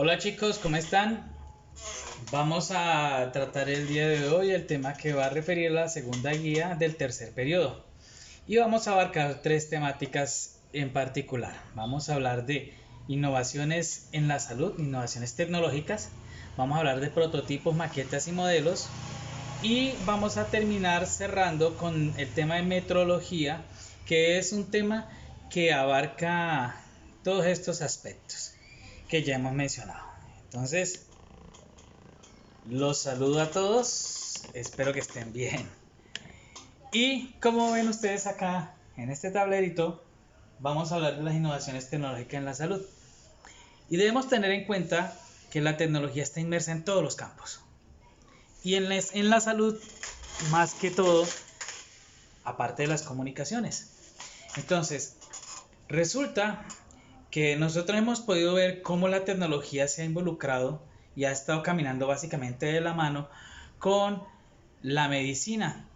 Hola chicos, ¿cómo están? Vamos a tratar el día de hoy el tema que va a referir a la segunda guía del tercer periodo. Y vamos a abarcar tres temáticas en particular. Vamos a hablar de innovaciones en la salud, innovaciones tecnológicas. Vamos a hablar de prototipos, maquetas y modelos. Y vamos a terminar cerrando con el tema de metrología, que es un tema que abarca todos estos aspectos que ya hemos mencionado. Entonces, los saludo a todos, espero que estén bien. Y como ven ustedes acá en este tablerito, vamos a hablar de las innovaciones tecnológicas en la salud. Y debemos tener en cuenta que la tecnología está inmersa en todos los campos. Y en la salud, más que todo, aparte de las comunicaciones. Entonces, resulta que nosotros hemos podido ver cómo la tecnología se ha involucrado y ha estado caminando básicamente de la mano con la medicina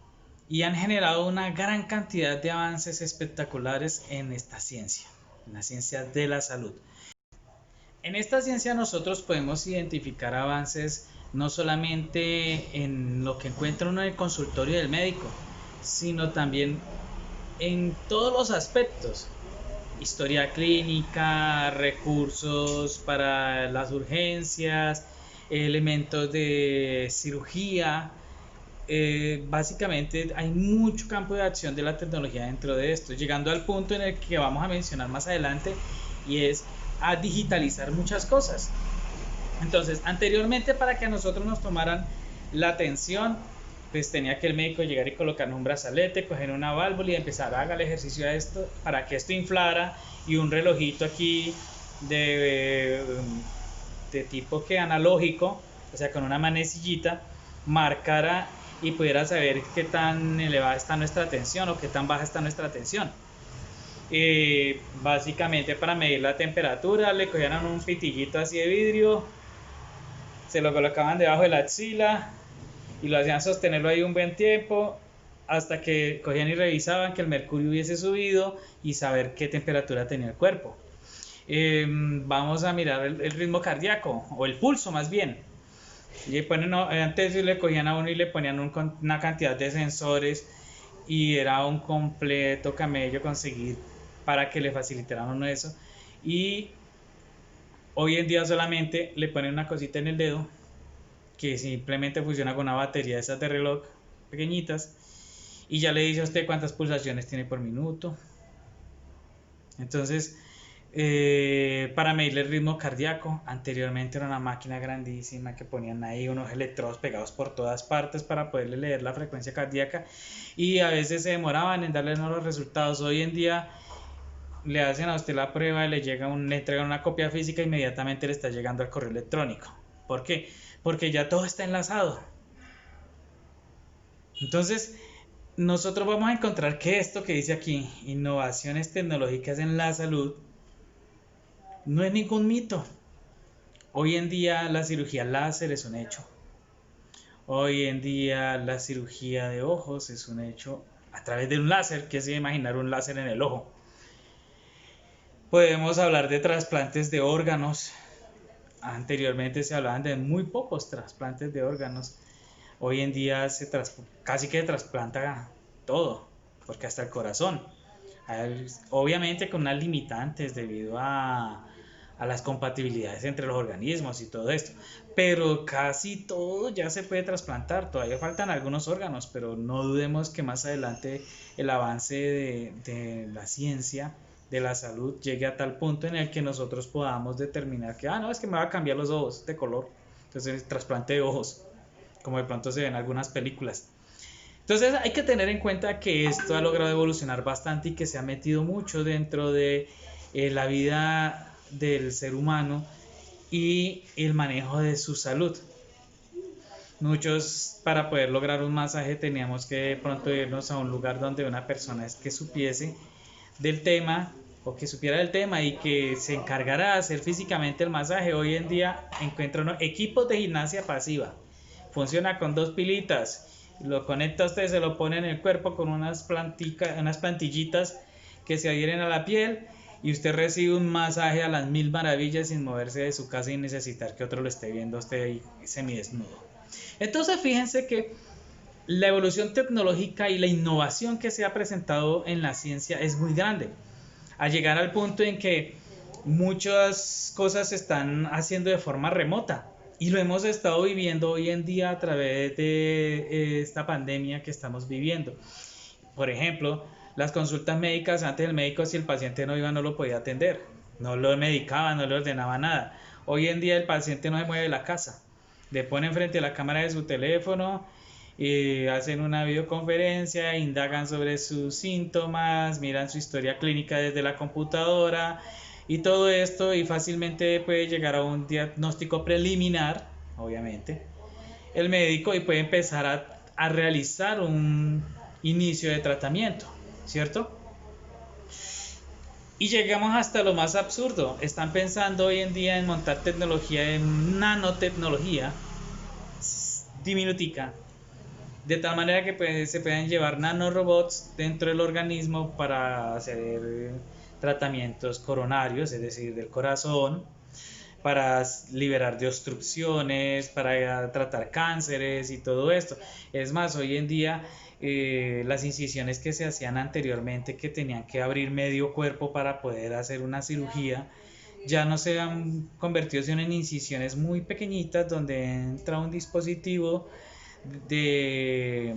y han generado una gran cantidad de avances espectaculares en esta ciencia, en la ciencia de la salud. En esta ciencia nosotros podemos identificar avances no solamente en lo que encuentra uno en el consultorio del médico, sino también en todos los aspectos: historia clínica, recursos para las urgencias, elementos de cirugía. Básicamente hay mucho campo de acción de la tecnología dentro de esto, llegando al punto en el que vamos a mencionar más adelante, y es a digitalizar muchas cosas. Entonces, anteriormente, para que a nosotros nos tomaran la atención, pues tenía que el médico llegar y colocar un brazalete, coger una válvula y empezar a hacer el ejercicio de esto para que esto inflara, y un relojito aquí de tipo que analógico, o sea, con una manecillita, marcara y pudiera saber qué tan elevada está nuestra tensión o qué tan baja está nuestra tensión. Básicamente, para medir la temperatura, le cogieron un pitillito así de vidrio, se lo colocaban debajo de la axila y lo hacían sostenerlo ahí un buen tiempo hasta que cogían y revisaban que el mercurio hubiese subido y saber qué temperatura tenía el cuerpo. Vamos a mirar el ritmo cardíaco, o el pulso más bien. Y ponen, antes le cogían a uno y le ponían una cantidad de sensores, y era un completo camello conseguir para que le facilitaran uno eso. Y hoy en día solamente le ponen una cosita en el dedo que simplemente funciona con una batería de esas de reloj pequeñitas, y ya le dice a usted cuántas pulsaciones tiene por minuto. Entonces, para medir el ritmo cardíaco, anteriormente era una máquina grandísima que ponían ahí unos electrodos pegados por todas partes para poderle leer la frecuencia cardíaca, y a veces se demoraban en darle los resultados. Hoy en día le hacen a usted la prueba y le entregan una copia física, inmediatamente le está llegando al correo electrónico. ¿Por qué? Porque ya todo está enlazado. Entonces, nosotros vamos a encontrar que esto que dice aquí, innovaciones tecnológicas en la salud, no es ningún mito. Hoy en día la cirugía láser es un hecho. Hoy en día la cirugía de ojos es un hecho a través de un láser. ¿Qué se imaginar un láser en el ojo? Podemos hablar de trasplantes de órganos. Anteriormente se hablaban de muy pocos trasplantes de órganos. Hoy en día casi que trasplanta todo, porque hasta el corazón. Obviamente con unas limitantes debido a las compatibilidades entre los organismos y todo esto, pero casi todo ya se puede trasplantar. Todavía faltan algunos órganos, pero no dudemos que más adelante el avance de la ciencia de la salud llegue a tal punto en el que nosotros podamos determinar que, no, es que me va a cambiar los ojos de color, entonces trasplante de ojos, como de pronto se ve en algunas películas. Entonces hay que tener en cuenta que esto ha logrado evolucionar bastante y que se ha metido mucho dentro de la vida del ser humano y el manejo de su salud. Muchos, para poder lograr un masaje, teníamos que de pronto irnos a un lugar donde una persona es que supiese del tema, o que supiera del tema y que se encargara de hacer físicamente el masaje. Hoy en día encuentran equipos de gimnasia pasiva. Funciona con dos pilitas. Lo conecta usted, se lo pone en el cuerpo con unas plantillitas que se adhieren a la piel, y usted recibe un masaje a las mil maravillas sin moverse de su casa y necesitar que otro lo esté viendo a usted ahí semidesnudo. Entonces fíjense que la evolución tecnológica y la innovación que se ha presentado en la ciencia es muy grande, a llegar al punto en que muchas cosas se están haciendo de forma remota y lo hemos estado viviendo hoy en día a través de esta pandemia que estamos viviendo. Por ejemplo, las consultas médicas, antes el médico, si el paciente no iba, no lo podía atender, no lo medicaba, no le ordenaba nada. Hoy en día el paciente no se mueve de la casa, le ponen frente a la cámara de su teléfono y hacen una videoconferencia, indagan sobre sus síntomas, miran su historia clínica desde la computadora y todo esto, y fácilmente puede llegar a un diagnóstico preliminar, obviamente, el médico, y puede empezar a realizar un inicio de tratamiento, ¿cierto? Y llegamos hasta lo más absurdo. Están pensando hoy en día en montar tecnología, en nanotecnología diminutica, de tal manera que se puedan llevar nanorobots dentro del organismo para hacer tratamientos coronarios, es decir, del corazón, para liberar de obstrucciones, para tratar cánceres y todo esto. Es más, hoy en día las incisiones que se hacían anteriormente, que tenían que abrir medio cuerpo para poder hacer una cirugía, ya no se han convertido en incisiones muy pequeñitas donde entra un dispositivo de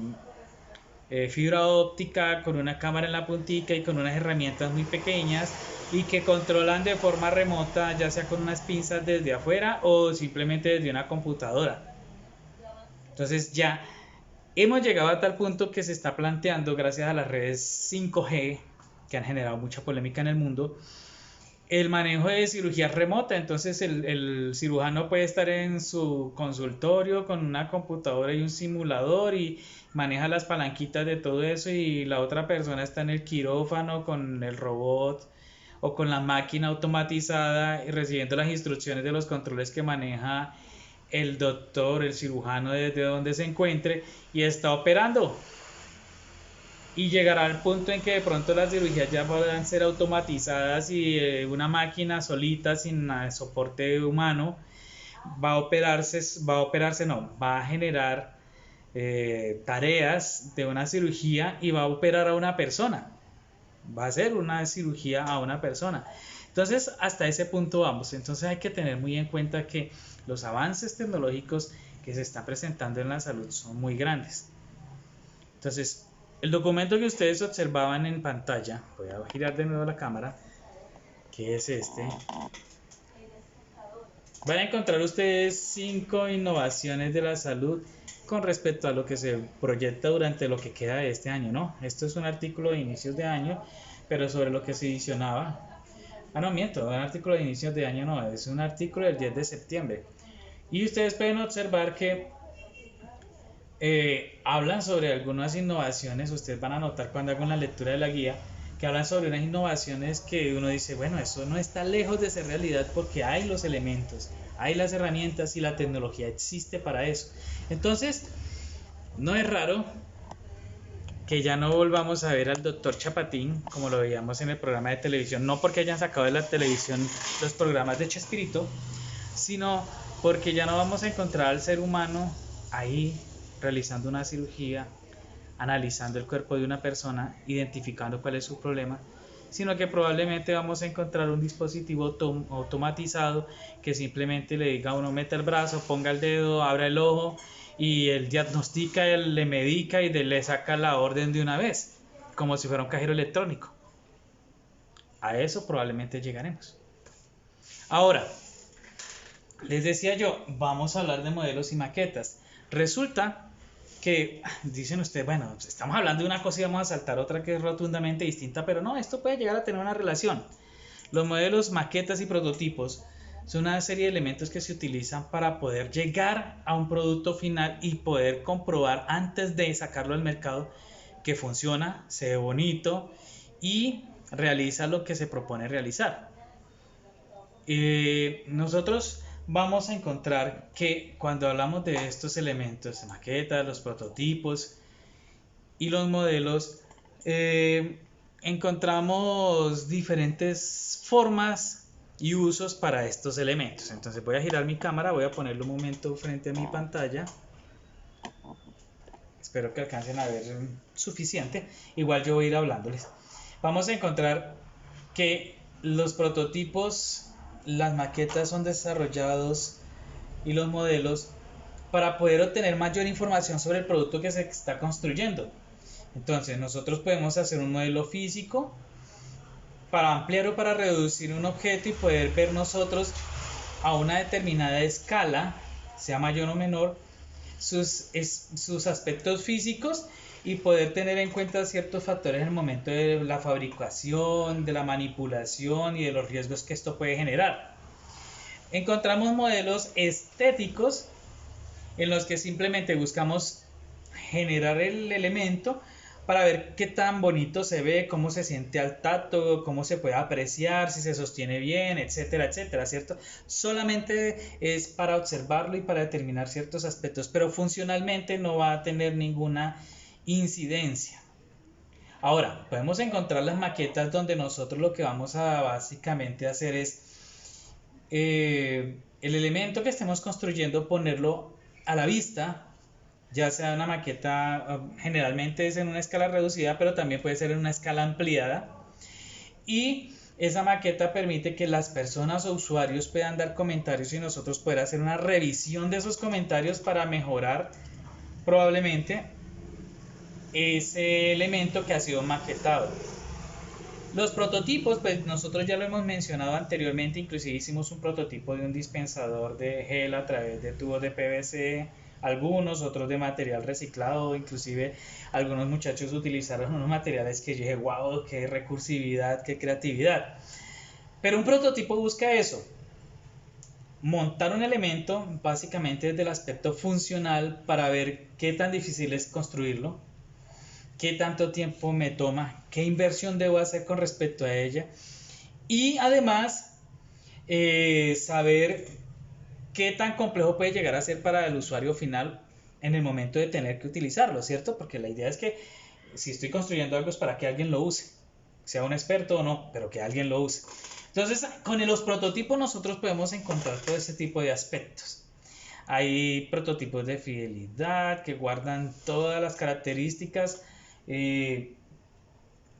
fibra óptica con una cámara en la puntica y con unas herramientas muy pequeñas y que controlan de forma remota, ya sea con unas pinzas desde afuera o simplemente desde una computadora. Entonces ya hemos llegado a tal punto que se está planteando, gracias a las redes 5G que han generado mucha polémica en el mundo, el manejo de cirugía remota. Entonces el cirujano puede estar en su consultorio con una computadora y un simulador y maneja las palanquitas de todo eso, y la otra persona está en el quirófano con el robot o con la máquina automatizada y recibiendo las instrucciones de los controles que maneja el doctor, el cirujano, desde donde se encuentre, y está operando. Y llegará al punto en que de pronto las cirugías ya podrán ser automatizadas y una máquina solita, sin soporte humano, va a generar tareas de una cirugía y va a operar a una persona. Va a hacer una cirugía a una persona. Entonces, hasta ese punto vamos. Entonces hay que tener muy en cuenta que los avances tecnológicos que se están presentando en la salud son muy grandes. Entonces, el documento que ustedes observaban en pantalla, voy a girar de nuevo la cámara, que es este. Van a encontrar ustedes 5 innovaciones de la salud con respecto a lo que se proyecta durante lo que queda de este año, ¿no? Esto es un artículo de inicios de año, pero sobre lo que se visionaba. Ah, no, miento, un artículo de inicios de año no, es un artículo del 10 de septiembre. Y ustedes pueden observar que hablan sobre algunas innovaciones. Ustedes van a notar cuando hagan la lectura de la guía que hablan sobre unas innovaciones que uno dice, bueno, eso no está lejos de ser realidad porque hay los elementos, hay las herramientas y la tecnología existe para eso. Entonces, no es raro que ya no volvamos a ver al doctor Chapatín como lo veíamos en el programa de televisión, no porque hayan sacado de la televisión los programas de Chespirito, sino porque ya no vamos a encontrar al ser humano ahí realizando una cirugía, analizando el cuerpo de una persona, identificando cuál es su problema, sino que probablemente vamos a encontrar un dispositivo automatizado que simplemente le diga a uno: meta el brazo, ponga el dedo, abra el ojo, y él diagnostica, él le medica y le saca la orden de una vez, como si fuera un cajero electrónico. A eso probablemente llegaremos. Ahora, les decía yo, vamos a hablar de modelos y maquetas. Resulta que dicen ustedes, bueno, pues estamos hablando de una cosa y vamos a saltar otra que es rotundamente distinta, pero no, esto puede llegar a tener una relación. Los modelos, maquetas y prototipos son una serie de elementos que se utilizan para poder llegar a un producto final y poder comprobar antes de sacarlo al mercado que funciona, se ve bonito y realiza lo que se propone realizar. Nosotros vamos a encontrar que cuando hablamos de estos elementos, maquetas, los prototipos y los modelos, encontramos diferentes formas y usos para estos elementos. Entonces voy a girar mi cámara, voy a ponerlo un momento frente a mi pantalla. Espero que alcancen a ver suficiente. Igual yo voy a ir hablándoles. Vamos a encontrar que los prototipos, las maquetas son desarrollados y los modelos para poder obtener mayor información sobre el producto que se está construyendo. Entonces nosotros podemos hacer un modelo físico para ampliar o para reducir un objeto y poder ver nosotros a una determinada escala, sea mayor o menor, sus aspectos físicos y poder tener en cuenta ciertos factores en el momento de la fabricación, de la manipulación y de los riesgos que esto puede generar. Encontramos modelos estéticos en los que simplemente buscamos generar el elemento para ver qué tan bonito se ve, cómo se siente al tacto, cómo se puede apreciar, si se sostiene bien, etcétera, etcétera, ¿cierto? Solamente es para observarlo y para determinar ciertos aspectos, pero funcionalmente no va a tener ninguna incidencia. Ahora, podemos encontrar las maquetas donde nosotros lo que vamos a básicamente hacer es el elemento que estemos construyendo, ponerlo a la vista, ya sea una maqueta, generalmente es en una escala reducida, pero también puede ser en una escala ampliada. Y esa maqueta permite que las personas o usuarios puedan dar comentarios y nosotros poder hacer una revisión de esos comentarios para mejorar probablemente ese elemento que ha sido maquetado. Los prototipos, pues nosotros ya lo hemos mencionado anteriormente, inclusive hicimos un prototipo de un dispensador de gel a través de tubos de PVC, algunos, otros de material reciclado, inclusive algunos muchachos utilizaron unos materiales que yo dije, wow, qué recursividad, qué creatividad. Pero un prototipo busca eso, montar un elemento básicamente desde el aspecto funcional para ver qué tan difícil es construirlo, qué tanto tiempo me toma, qué inversión debo hacer con respecto a ella y además saber qué tan complejo puede llegar a ser para el usuario final en el momento de tener que utilizarlo, ¿cierto? Porque la idea es que si estoy construyendo algo es para que alguien lo use, sea un experto o no, pero que alguien lo use. Entonces, con los prototipos nosotros podemos encontrar todo ese tipo de aspectos. Hay prototipos de fidelidad que guardan todas las características y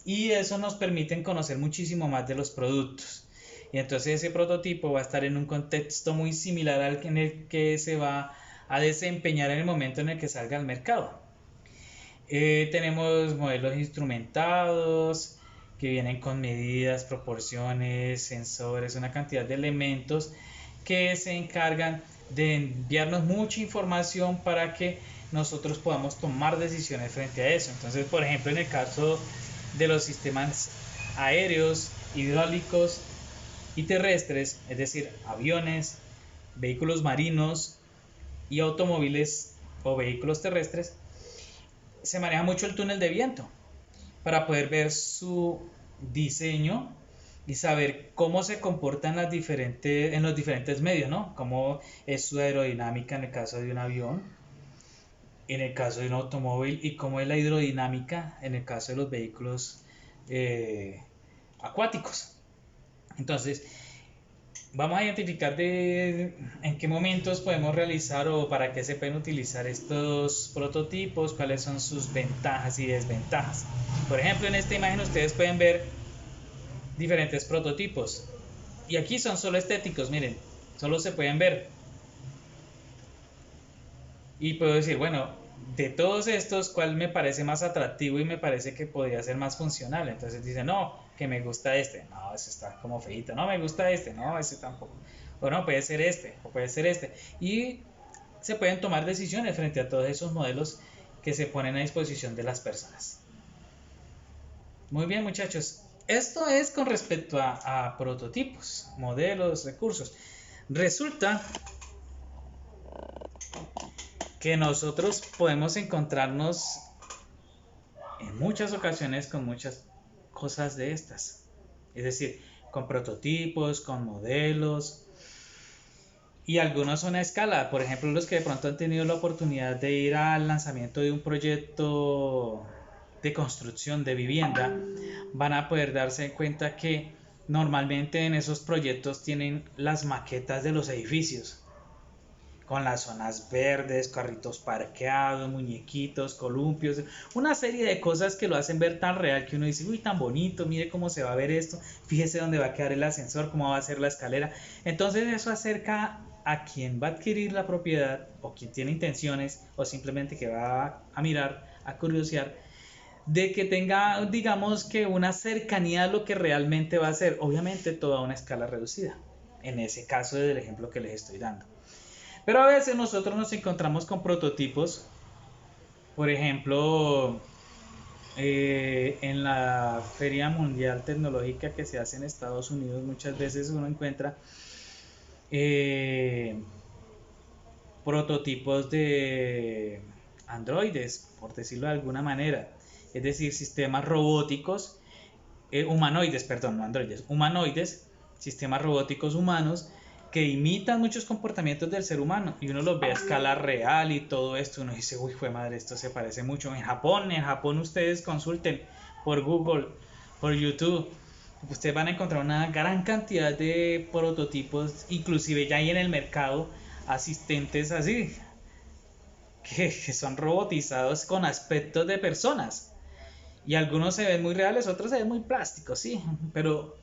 eso nos permite conocer muchísimo más de los productos. Y entonces ese prototipo va a estar en un contexto muy similar al en el que se va a desempeñar en el momento en el que salga al mercado. Tenemos modelos instrumentados que vienen con medidas, proporciones, sensores, una cantidad de elementos que se encargan de enviarnos mucha información para que nosotros podamos tomar decisiones frente a eso. Entonces, por ejemplo, en el caso de los sistemas aéreos, hidráulicos y terrestres, es decir, aviones, vehículos marinos y automóviles o vehículos terrestres, se maneja mucho el túnel de viento para poder ver su diseño y saber cómo se comportan en los diferentes medios, ¿no? Cómo es su aerodinámica en el caso de un avión, en el caso de un automóvil y cómo es la hidrodinámica en el caso de los vehículos acuáticos. Entonces, vamos a identificar en qué momentos podemos realizar o para qué se pueden utilizar estos prototipos, cuáles son sus ventajas y desventajas. Por ejemplo, en esta imagen ustedes pueden ver diferentes prototipos y aquí son solo estéticos, miren, solo se pueden ver. Y puedo decir, bueno, de todos estos, ¿cuál me parece más atractivo y me parece que podría ser más funcional? Entonces dice, no, que me gusta este, no, ese está como feito, no, me gusta este, no, ese tampoco, o no, puede ser este, o puede ser este, y se pueden tomar decisiones frente a todos esos modelos que se ponen a disposición de las personas. Muy bien, muchachos, esto es con respecto a prototipos, modelos, recursos. Resulta que nosotros podemos encontrarnos en muchas ocasiones con muchas cosas de estas, es decir, con prototipos, con modelos y algunos son a escala. Por ejemplo, los que de pronto han tenido la oportunidad de ir al lanzamiento de un proyecto de construcción de vivienda, van a poder darse cuenta que normalmente en esos proyectos tienen las maquetas de los edificios, con las zonas verdes, carritos parqueados, muñequitos, columpios, una serie de cosas que lo hacen ver tan real que uno dice, uy, tan bonito, mire cómo se va a ver esto, fíjese dónde va a quedar el ascensor, cómo va a ser la escalera. Entonces eso acerca a quien va a adquirir la propiedad o quien tiene intenciones o simplemente que va a mirar, a curiosear, de que tenga, digamos que una cercanía a lo que realmente va a ser, obviamente toda una escala reducida, en ese caso del ejemplo que les estoy dando. Pero a veces nosotros nos encontramos con prototipos, por ejemplo, en la Feria Mundial Tecnológica que se hace en Estados Unidos, muchas veces uno encuentra prototipos de androides, por decirlo de alguna manera, es decir, sistemas robóticos, humanoides, perdón, no androides, humanoides, sistemas robóticos humanos que imitan muchos comportamientos del ser humano y uno los ve a escala real y todo esto, uno dice, uy, fue madre, esto se parece mucho. En Japón ustedes consulten por Google, por YouTube, ustedes van a encontrar una gran cantidad de prototipos, inclusive ya hay en el mercado asistentes así, que son robotizados con aspectos de personas. Y algunos se ven muy reales, otros se ven muy plásticos, sí, pero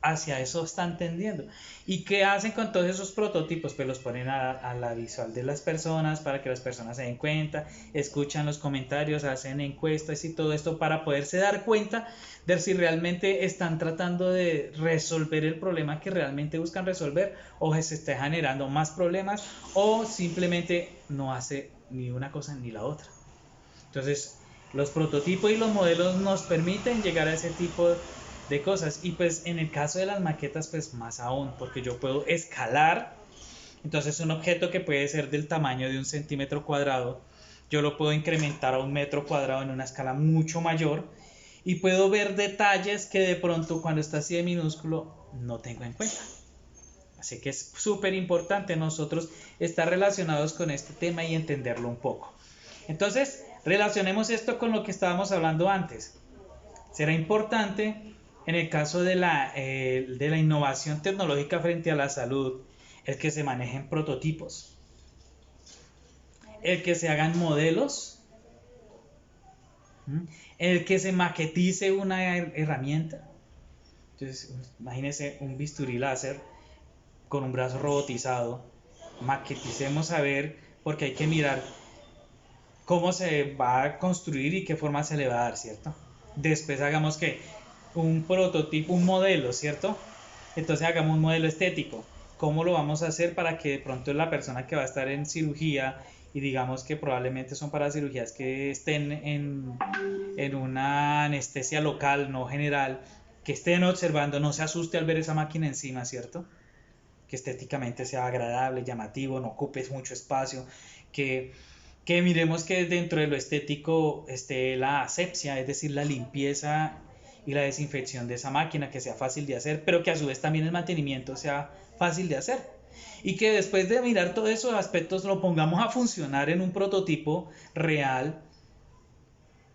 hacia eso están tendiendo. ¿Y qué hacen con todos esos prototipos? Pues los ponen a la visual de las personas para que las personas se den cuenta, escuchan los comentarios, hacen encuestas y todo esto para poderse dar cuenta de si realmente están tratando de resolver el problema que realmente buscan resolver o se está generando más problemas o simplemente no hace ni una cosa ni la otra. Entonces, los prototipos y los modelos nos permiten llegar a ese tipo de cosas. Y pues en el caso de las maquetas, pues más aún, porque yo puedo escalar. Entonces un objeto que puede ser del tamaño de 1 centímetro cuadrado, yo lo puedo incrementar a 1 metro cuadrado en una escala mucho mayor. Y puedo ver detalles que de pronto cuando está así de minúsculo no tengo en cuenta. Así que es súper importante nosotros estar relacionados con este tema y entenderlo un poco. Entonces, relacionemos esto con lo que estábamos hablando antes. Será importante en el caso de la innovación tecnológica frente a la salud, el que se manejen prototipos, el que se hagan modelos, el que se maquetice una herramienta. Entonces, imagínense un bisturí láser con un brazo robotizado, maqueticemos a ver, porque hay que mirar cómo se va a construir y qué forma se le va a dar, ¿cierto? Después hagamos que un prototipo, un modelo, ¿cierto? Entonces hagamos un modelo estético. ¿Cómo lo vamos a hacer para que de pronto la persona que va a estar en cirugía y digamos que probablemente son para cirugías que estén en una anestesia local, no general, que estén observando, no se asuste al ver esa máquina encima, ¿cierto? Que estéticamente sea agradable, llamativo, no ocupes mucho espacio, que miremos que dentro de lo estético esté la asepsia, es decir, la limpieza y la desinfección de esa máquina, que sea fácil de hacer, pero que a su vez también el mantenimiento sea fácil de hacer. Y que después de mirar todos esos aspectos lo pongamos a funcionar en un prototipo real,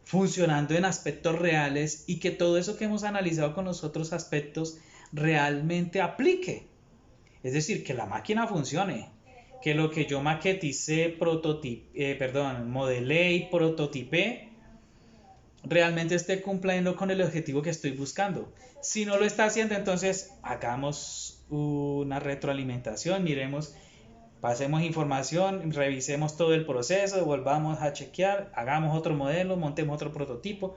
funcionando en aspectos reales y que todo eso que hemos analizado con los otros aspectos realmente aplique. Es decir, que la máquina funcione, que lo que yo maqueticé, modelé y prototipé realmente esté cumpliendo con el objetivo que estoy buscando. Si no lo está haciendo, entonces hagamos una retroalimentación, miremos, pasemos información, revisemos todo el proceso, volvamos a chequear, hagamos otro modelo, montemos otro prototipo,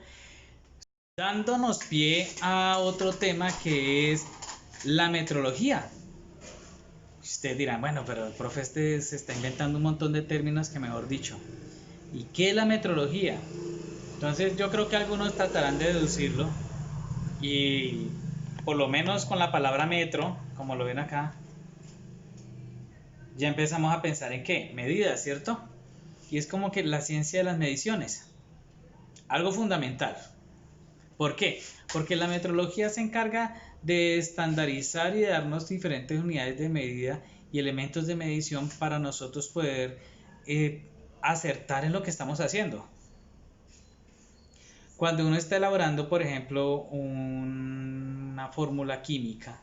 dándonos pie a otro tema que es la metrología. Ustedes dirán, bueno, pero el profe se está inventando un montón de términos que mejor dicho. ¿Y qué es la metrología? Entonces yo creo que algunos tratarán de deducirlo y por lo menos con la palabra metro, como lo ven acá, ya empezamos a pensar en qué, medidas, ¿cierto? Y es como que la ciencia de las mediciones, algo fundamental. ¿Por qué? Porque la metrología se encarga de estandarizar y de darnos diferentes unidades de medida y elementos de medición para nosotros poder acertar en lo que estamos haciendo. Cuando uno está elaborando, por ejemplo, una fórmula química,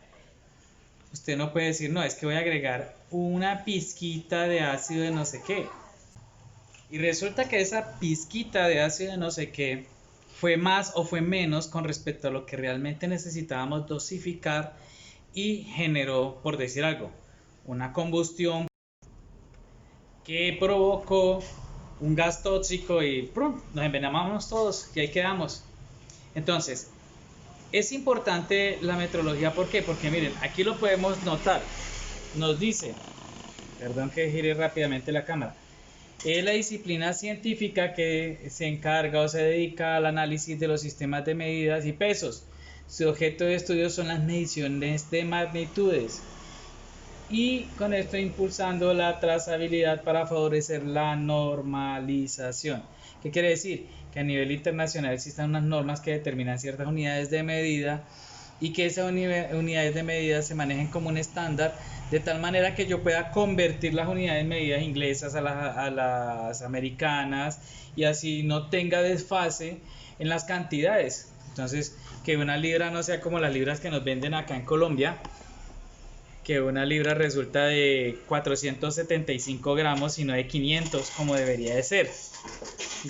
usted no puede decir, no, es que voy a agregar una pizquita de ácido de no sé qué. Y resulta que esa pizquita de ácido de no sé qué fue más o fue menos con respecto a lo que realmente necesitábamos dosificar y generó, por decir algo, una combustión que provocó un gas tóxico y ¡prum!, nos envenenamos todos y ahí quedamos. Entonces, es importante la metrología, ¿por qué? Porque miren, aquí lo podemos notar, nos dice, perdón que gire rápidamente la cámara, es la disciplina científica que se encarga o se dedica al análisis de los sistemas de medidas y pesos. Su objeto de estudio son las mediciones de magnitudes y con esto impulsando la trazabilidad para favorecer la normalización. ¿Qué quiere decir? Que a nivel internacional existen unas normas que determinan ciertas unidades de medida y que esas unidades de medida se manejen como un estándar de tal manera que yo pueda convertir las unidades de medida inglesas a las americanas y así no tenga desfase en las cantidades. Entonces, que una libra no sea como las libras que nos venden acá en Colombia, que una libra resulta de 475 gramos y no de 500 como debería de ser.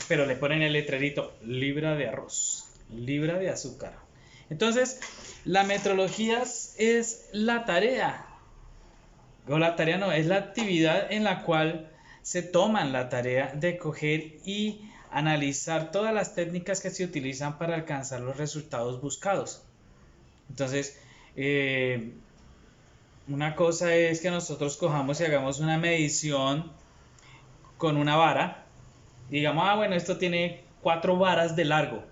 Pero le ponen el letrerito, libra de arroz, libra de azúcar. Entonces, la metrología es la tarea, o la tarea no, es la actividad en la cual se toman la tarea de coger y analizar todas las técnicas que se utilizan para alcanzar los resultados buscados. Entonces, una cosa es que nosotros cojamos y hagamos una medición con una vara. Digamos, bueno, esto tiene 4 varas de largo.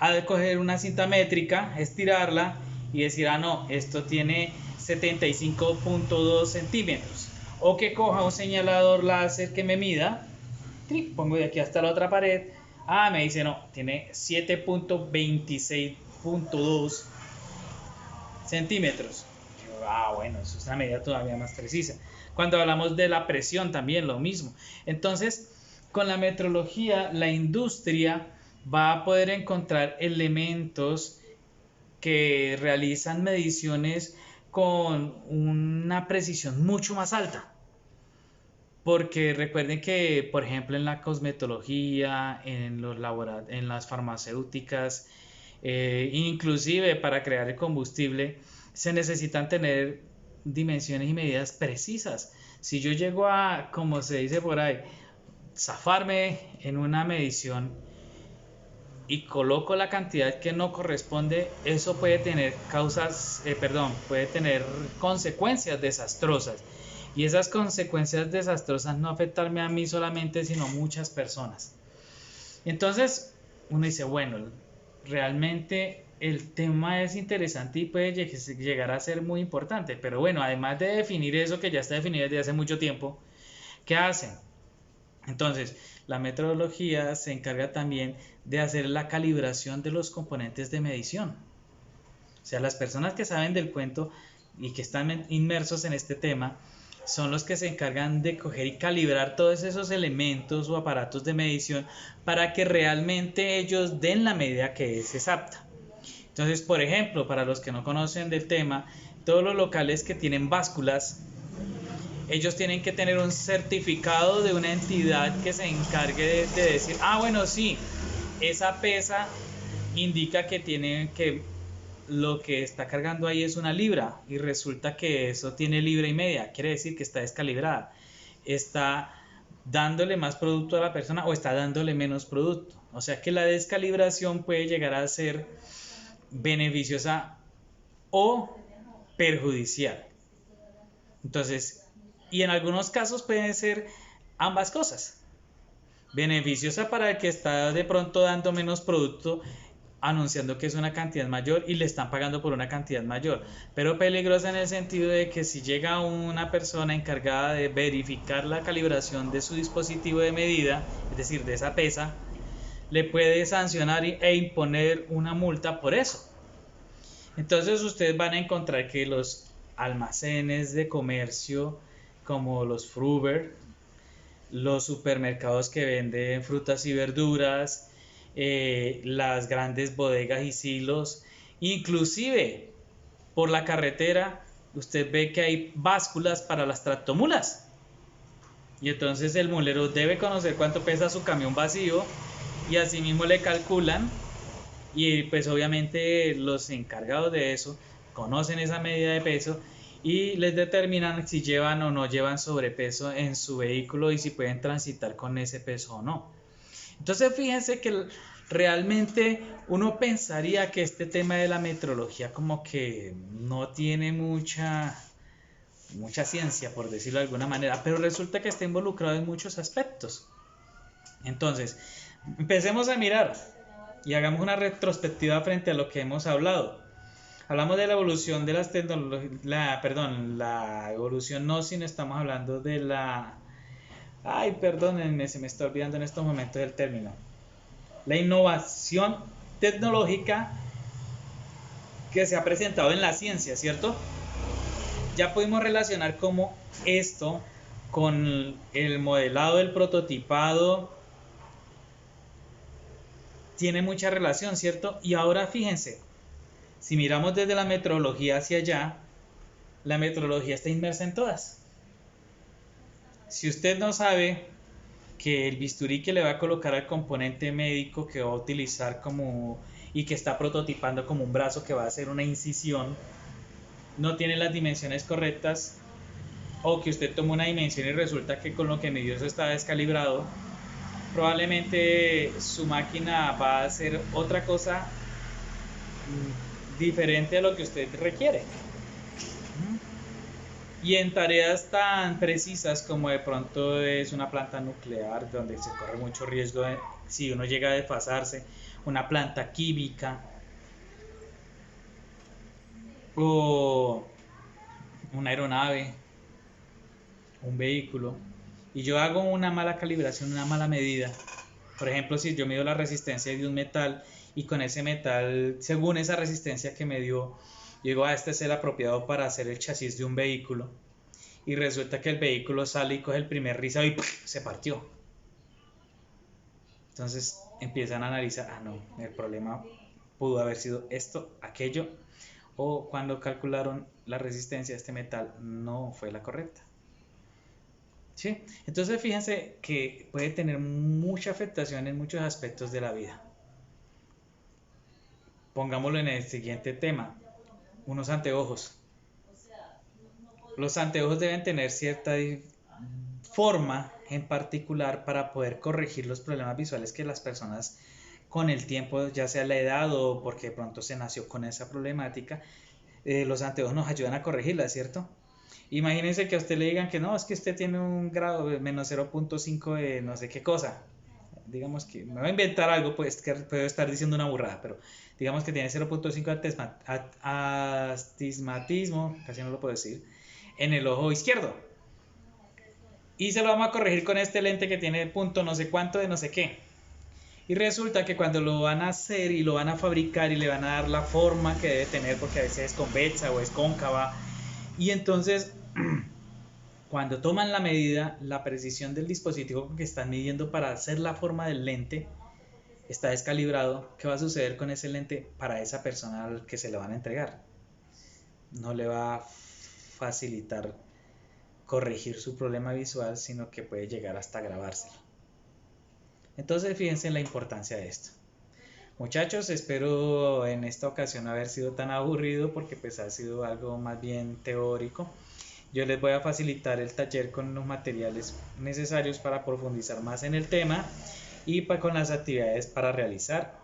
Ha de coger una cinta métrica, estirarla y decir, no, esto tiene 75.2 centímetros. O que coja un señalador láser que me mida, pongo de aquí hasta la otra pared. Me dice, no, tiene 7.26.2 centímetros. Bueno, eso es una medida todavía más precisa. Cuando hablamos de la presión también lo mismo. Entonces, con la metrología, la industria va a poder encontrar elementos que realizan mediciones con una precisión mucho más alta. Porque recuerden que, por ejemplo, en la cosmetología, en las farmacéuticas, inclusive para crear el combustible, se necesitan tener dimensiones y medidas precisas. Si yo llego a, como se dice por ahí, zafarme en una medición y coloco la cantidad que no corresponde, eso puede tener puede tener consecuencias desastrosas. Y esas consecuencias desastrosas no afectarme a mí solamente, sino a muchas personas. Entonces, uno dice, bueno, realmente el tema es interesante y puede llegar a ser muy importante. Pero bueno, además de definir eso que ya está definido desde hace mucho tiempo, ¿qué hacen? Entonces, la metodología se encarga también de hacer la calibración de los componentes de medición. O sea, las personas que saben del cuento y que están inmersos en este tema son los que se encargan de coger y calibrar todos esos elementos o aparatos de medición para que realmente ellos den la medida que es exacta. Entonces, por ejemplo, para los que no conocen del tema, todos los locales que tienen básculas, ellos tienen que tener un certificado de una entidad que se encargue de decir, bueno, sí, esa pesa indica que lo que está cargando ahí es una libra y resulta que eso tiene libra y media, quiere decir que está descalibrada, está dándole más producto a la persona o está dándole menos producto. O sea que la descalibración puede llegar a ser beneficiosa o perjudicial. Entonces, y en algunos casos pueden ser ambas cosas. Beneficiosa para el que está de pronto dando menos producto, anunciando que es una cantidad mayor y le están pagando por una cantidad mayor, pero peligrosa en el sentido de que si llega una persona encargada de verificar la calibración de su dispositivo de medida, es decir, de esa pesa, le puede sancionar e imponer una multa por eso. Entonces ustedes van a encontrar que los almacenes de comercio como los Fruver, los supermercados que venden frutas y verduras, las grandes bodegas y silos, inclusive por la carretera usted ve que hay básculas para las tractomulas. Y entonces el mulero debe conocer cuánto pesa su camión vacío y asimismo le calculan, y pues obviamente los encargados de eso conocen esa medida de peso y les determinan si llevan o no llevan sobrepeso en su vehículo y si pueden transitar con ese peso o no. Entonces fíjense que realmente uno pensaría que este tema de la metrología como que no tiene mucha ciencia, por decirlo de alguna manera, pero resulta que está involucrado en muchos aspectos. Entonces, empecemos a mirar y hagamos una retrospectiva frente a lo que hemos hablado. Hablamos de la evolución de las tecnologías, la evolución no, sino estamos hablando de la... Ay, perdónenme, se me está olvidando en estos momentos el término. La innovación tecnológica que se ha presentado en la ciencia, ¿cierto? Ya pudimos relacionar cómo esto con el modelado del prototipado tiene mucha relación, ¿cierto? Y ahora fíjense, si miramos desde la metrología hacia allá, la metrología está inmersa en todas. Si usted no sabe que el bisturí que le va a colocar al componente médico que va a utilizar como y que está prototipando como un brazo que va a hacer una incisión, no tiene las dimensiones correctas, o que usted toma una dimensión y resulta que con lo que midió eso está descalibrado, probablemente su máquina va a hacer otra cosa diferente a lo que usted requiere. Y en tareas tan precisas como de pronto es una planta nuclear, donde se corre mucho riesgo si uno llega a desfasarse, una planta química o una aeronave, un vehículo, y yo hago una mala calibración, una mala medida. Por ejemplo, si yo mido la resistencia de un metal y con ese metal, según esa resistencia que me dio, digo, este es el apropiado para hacer el chasis de un vehículo, y resulta que el vehículo sale y coge el primer rizado y ¡puf!, se partió. Entonces empiezan a analizar, no, el problema pudo haber sido esto, aquello, o cuando calcularon la resistencia de este metal no fue la correcta. ¿Sí? Entonces fíjense que puede tener mucha afectación en muchos aspectos de la vida. Pongámoslo en el siguiente tema, unos anteojos. Los anteojos deben tener cierta forma en particular para poder corregir los problemas visuales que las personas con el tiempo, ya sea la edad o porque de pronto se nació con esa problemática, los anteojos nos ayudan a corregirla, ¿cierto? Imagínense que a usted le digan que no, es que usted tiene un grado de menos 0.5 de no sé qué cosa. Digamos que me voy a inventar algo, pues que puedo estar diciendo una burrada, pero digamos que tiene 0.5 de astigmatismo, casi no lo puedo decir, en el ojo izquierdo. Y se lo vamos a corregir con este lente que tiene punto no sé cuánto de no sé qué. Y resulta que cuando lo van a hacer y lo van a fabricar y le van a dar la forma que debe tener, porque a veces es convexa o es cóncava, y entonces cuando toman la medida, la precisión del dispositivo que están midiendo para hacer la forma del lente está descalibrado, ¿qué va a suceder con ese lente para esa persona al que se le van a entregar? No le va a facilitar corregir su problema visual, sino que puede llegar hasta agravárselo. Entonces fíjense en la importancia de esto. Muchachos, espero en esta ocasión haber sido tan aburrido porque pues ha sido algo más bien teórico. Yo les voy a facilitar el taller con los materiales necesarios para profundizar más en el tema y con las actividades para realizar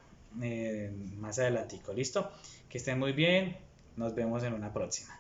más adelantico. ¿Listo? Que estén muy bien. Nos vemos en una próxima.